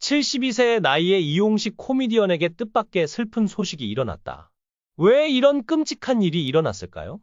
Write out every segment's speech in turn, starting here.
72세의 나이에 이용식 코미디언에게 뜻밖의 슬픈 소식이 일어났다. 왜 이런 끔찍한 일이 일어났을까요?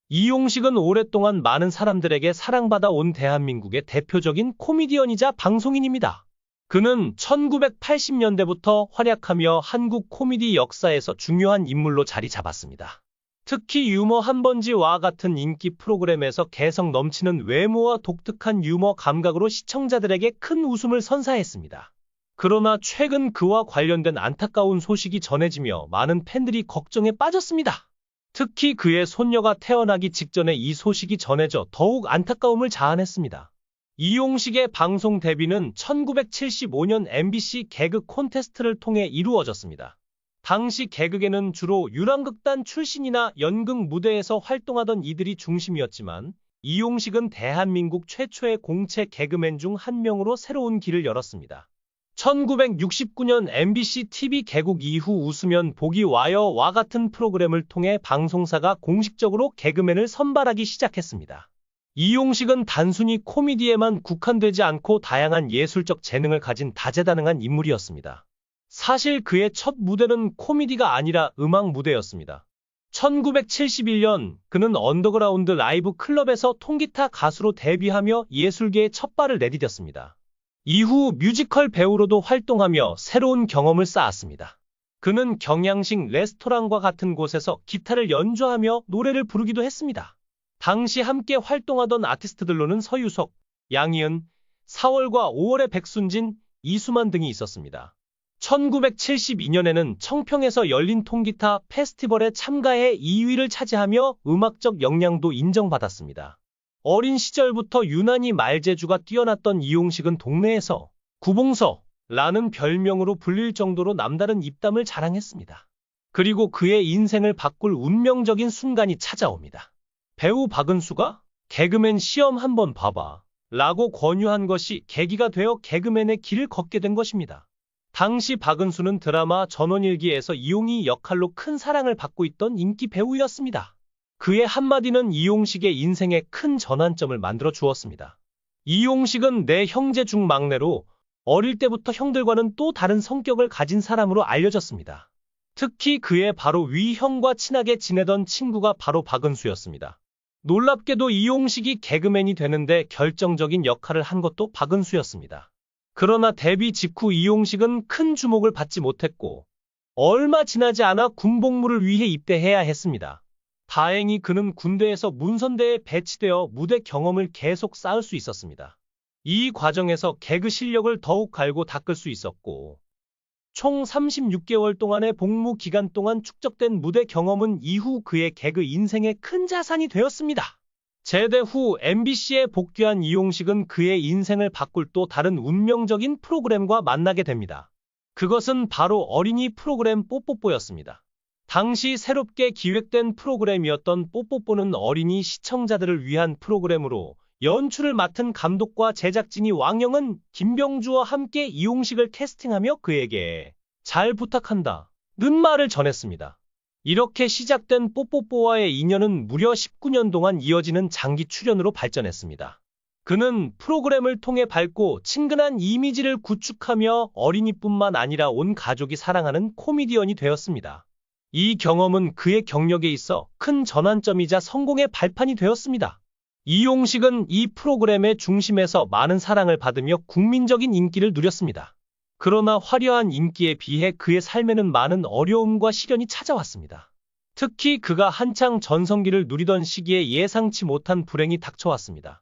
이용식은 오랫동안 많은 사람들에게 사랑받아 온 대한민국의 대표적인 코미디언이자 방송인입니다. 그는 1980년대부터 활약하며 한국 코미디 역사에서 중요한 인물로 자리 잡았습니다. 특히 유머 한 번지와 같은 인기 프로그램에서 개성 넘치는 외모와 독특한 유머 감각으로 시청자들에게 큰 웃음을 선사했습니다. 그러나 최근 그와 관련된 안타까운 소식이 전해지며 많은 팬들이 걱정에 빠졌습니다. 특히 그의 손녀가 태어나기 직전에 이 소식이 전해져 더욱 안타까움을 자아냈습니다. 이용식의 방송 데뷔는 1975년 MBC 개그 콘테스트를 통해 이루어졌습니다. 당시 개그계는 주로 유랑극단 출신이나 연극 무대에서 활동하던 이들이 중심이었지만 이용식은 대한민국 최초의 공채 개그맨 중 한 명으로 새로운 길을 열었습니다. 1969년 MBC TV 개국 이후 웃으면 복이 와요와 같은 프로그램을 통해 방송사가 공식적으로 개그맨을 선발하기 시작했습니다. 이용식은 단순히 코미디에만 국한되지 않고 다양한 예술적 재능을 가진 다재다능한 인물이었습니다. 사실 그의 첫 무대는 코미디가 아니라 음악 무대였습니다. 1971년 그는 언더그라운드 라이브 클럽에서 통기타 가수로 데뷔하며 예술계에 첫 발을 내디뎠습니다. 이후 뮤지컬 배우로도 활동하며 새로운 경험을 쌓았습니다. 그는 경양식 레스토랑과 같은 곳에서 기타를 연주하며 노래를 부르기도 했습니다. 당시 함께 활동하던 아티스트들로는 서유석, 양희은, 4월과 5월의 백순진, 이수만 등이 있었습니다. 1972년에는 청평에서 열린 통기타 페스티벌에 참가해 2위를 차지하며 음악적 역량도 인정받았습니다. 어린 시절부터 유난히 말재주가 뛰어났던 이용식은 동네에서 구봉서라는 별명으로 불릴 정도로 남다른 입담을 자랑했습니다. 그리고 그의 인생을 바꿀 운명적인 순간이 찾아옵니다. 배우 박은수가 개그맨 시험 한번 봐봐 라고 권유한 것이 계기가 되어 개그맨의 길을 걷게 된 것입니다. 당시 박은수는 드라마 전원일기에서 이용희 역할로 큰 사랑을 받고 있던 인기 배우였습니다. 그의 한마디는 이용식의 인생에 큰 전환점을 만들어 주었습니다. 이용식은 내 형제 중 막내로 어릴 때부터 형들과는 또 다른 성격을 가진 사람으로 알려졌습니다. 특히 그의 바로 위 형과 친하게 지내던 친구가 바로 박은수였습니다. 놀랍게도 이용식이 개그맨이 되는데 결정적인 역할을 한 것도 박은수였습니다. 그러나 데뷔 직후 이용식은 큰 주목을 받지 못했고 얼마 지나지 않아 군복무를 위해 입대해야 했습니다. 다행히 그는 군대에서 문선대에 배치되어 무대 경험을 계속 쌓을 수 있었습니다. 이 과정에서 개그 실력을 더욱 갈고 닦을 수 있었고 총 36개월 동안의 복무 기간 동안 축적된 무대 경험은 이후 그의 개그 인생의 큰 자산이 되었습니다. 제대 후 MBC에 복귀한 이용식은 그의 인생을 바꿀 또 다른 운명적인 프로그램과 만나게 됩니다. 그것은 바로 어린이 프로그램 뽀뽀뽀였습니다. 당시 새롭게 기획된 프로그램이었던 뽀뽀뽀는 어린이 시청자들을 위한 프로그램으로 연출을 맡은 감독과 제작진이 왕영은, 김병주와 함께 이용식을 캐스팅하며 그에게 잘 부탁한다 는 말을 전했습니다. 이렇게 시작된 뽀뽀뽀와의 인연은 무려 19년 동안 이어지는 장기 출연으로 발전했습니다. 그는 프로그램을 통해 밝고 친근한 이미지를 구축하며 어린이뿐만 아니라 온 가족이 사랑하는 코미디언이 되었습니다. 이 경험은 그의 경력에 있어 큰 전환점이자 성공의 발판이 되었습니다. 이용식은 이 프로그램의 중심에서 많은 사랑을 받으며 국민적인 인기를 누렸습니다. 그러나 화려한 인기에 비해 그의 삶에는 많은 어려움과 시련이 찾아왔습니다. 특히 그가 한창 전성기를 누리던 시기에 예상치 못한 불행이 닥쳐왔습니다.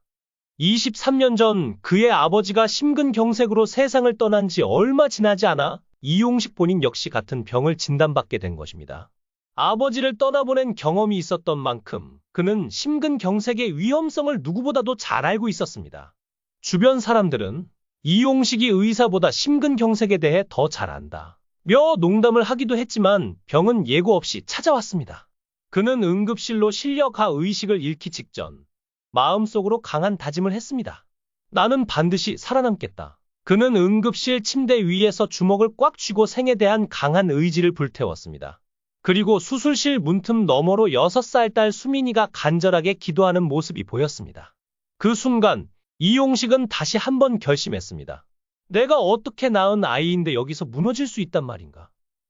23년 전 그의 아버지가 심근경색으로 세상을 떠난 지 얼마 지나지 않아 이용식 본인 역시 같은 병을 진단받게 된 것입니다. 아버지를 떠나보낸 경험이 있었던 만큼 그는 심근경색의 위험성을 누구보다도 잘 알고 있었습니다. 주변 사람들은 이용식이 의사보다 심근경색에 대해 더 잘 안다 며 농담을 하기도 했지만 병은 예고 없이 찾아왔습니다. 그는 응급실로 실려가 의식을 잃기 직전 마음속으로 강한 다짐을 했습니다. 나는 반드시 살아남겠다. 그는 응급실 침대 위에서 주먹을 꽉 쥐고 생에 대한 강한 의지를 불태웠습니다. 그리고 수술실 문틈 너머로 6살 딸 수민이가 간절하게 기도하는 모습이 보였습니다. 그 순간 이용식은 다시 한번 결심했습니다. 내가 어떻게 낳은 아이인데 여기서 무너질 수 있단 말인가.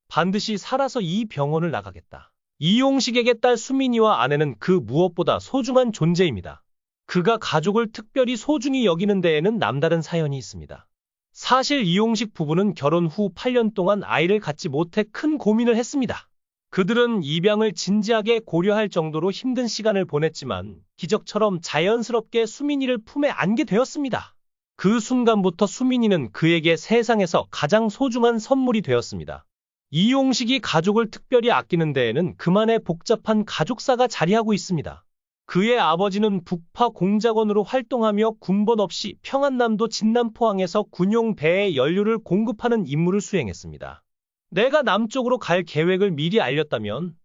반드시 살아서 이 병원을 나가겠다. 이용식에게 딸 수민이와 아내는 그 무엇보다 소중한 존재입니다. 그가 가족을 특별히 소중히 여기는 데에는 남다른 사연이 있습니다. 사실 이용식 부부는 결혼 후 8년 동안 아이를 갖지 못해 큰 고민을 했습니다. 그들은 입양을 진지하게 고려할 정도로 힘든 시간을 보냈지만 기적처럼 자연스럽게 수민이를 품에 안게 되었습니다. 그 순간부터 수민이는 그에게 세상에서 가장 소중한 선물이 되었습니다. 이용식이 가족을 특별히 아끼는 데에는 그만의 복잡한 가족사가 자리하고 있습니다. 그의 아버지는 북파 공작원으로 활동하며 군번 없이 평안남도 진남포항에서 군용 배에 연료를 공급하는 임무를 수행했습니다. 내가 남쪽으로 갈 계획을 미리 알렸다면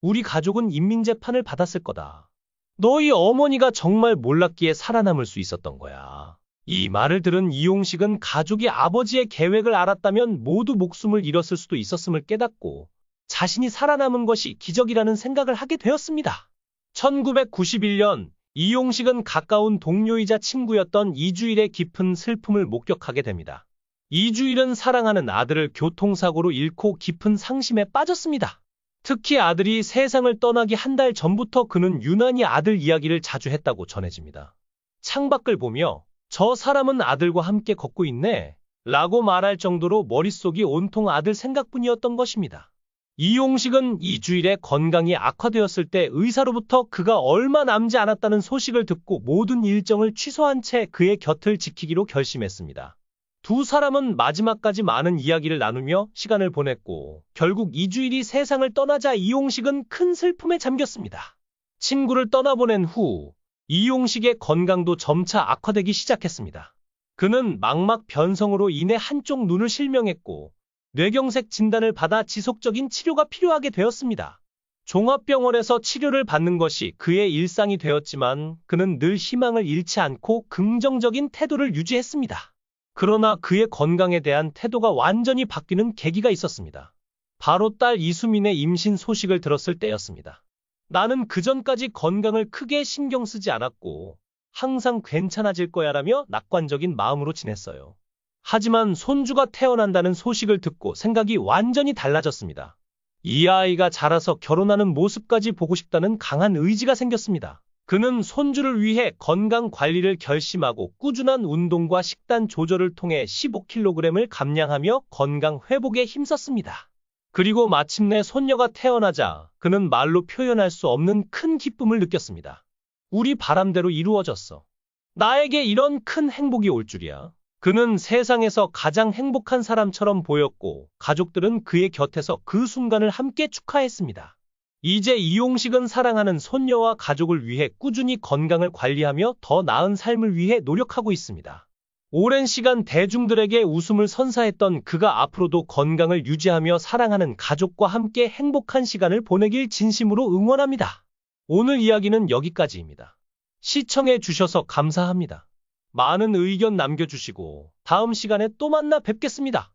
우리 가족은 인민재판을 받았을 거다. 너희 어머니가 정말 몰랐기에 살아남을 수 있었던 거야. 이 말을 들은 이용식은 가족이 아버지의 계획을 알았다면 모두 목숨을 잃었을 수도 있었음을 깨닫고 자신이 살아남은 것이 기적이라는 생각을 하게 되었습니다. 1991년 이용식은 가까운 동료이자 친구였던 이주일의 깊은 슬픔을 목격하게 됩니다. 이주일은 사랑하는 아들을 교통사고로 잃고 깊은 상심에 빠졌습니다. 특히 아들이 세상을 떠나기 한 달 전부터 그는 유난히 아들 이야기를 자주 했다고 전해집니다. 창밖을 보며 저 사람은 아들과 함께 걷고 있네 라고 말할 정도로 머릿속이 온통 아들 생각뿐이었던 것입니다. 이용식은 이주일의 건강이 악화되었을 때 의사로부터 그가 얼마 남지 않았다는 소식을 듣고 모든 일정을 취소한 채 그의 곁을 지키기로 결심했습니다. 두 사람은 마지막까지 많은 이야기를 나누며 시간을 보냈고 결국 이주일이 세상을 떠나자 이용식은 큰 슬픔에 잠겼습니다. 친구를 떠나보낸 후 이용식의 건강도 점차 악화되기 시작했습니다. 그는 망막 변성으로 인해 한쪽 눈을 실명했고 뇌경색 진단을 받아 지속적인 치료가 필요하게 되었습니다. 종합병원에서 치료를 받는 것이 그의 일상이 되었지만 그는 늘 희망을 잃지 않고 긍정적인 태도를 유지했습니다. 그러나 그의 건강에 대한 태도가 완전히 바뀌는 계기가 있었습니다. 바로 딸 이수민의 임신 소식을 들었을 때였습니다. 나는 그전까지 건강을 크게 신경 쓰지 않았고 항상 괜찮아질 거야라며 낙관적인 마음으로 지냈어요. 하지만 손주가 태어난다는 소식을 듣고 생각이 완전히 달라졌습니다. 이 아이가 자라서 결혼하는 모습까지 보고 싶다는 강한 의지가 생겼습니다. 그는 손주를 위해 건강 관리를 결심하고 꾸준한 운동과 식단 조절을 통해 15kg을 감량하며 건강 회복에 힘썼습니다. 그리고 마침내 손녀가 태어나자 그는 말로 표현할 수 없는 큰 기쁨을 느꼈습니다. 우리 바람대로 이루어졌어. 나에게 이런 큰 행복이 올 줄이야. 그는 세상에서 가장 행복한 사람처럼 보였고 가족들은 그의 곁에서 그 순간을 함께 축하했습니다. 이제 이용식은 사랑하는 손녀와 가족을 위해 꾸준히 건강을 관리하며 더 나은 삶을 위해 노력하고 있습니다. 오랜 시간 대중들에게 웃음을 선사했던 그가 앞으로도 건강을 유지하며 사랑하는 가족과 함께 행복한 시간을 보내길 진심으로 응원합니다. 오늘 이야기는 여기까지입니다. 시청해 주셔서 감사합니다. 많은 의견 남겨주시고 다음 시간에 또 만나 뵙겠습니다.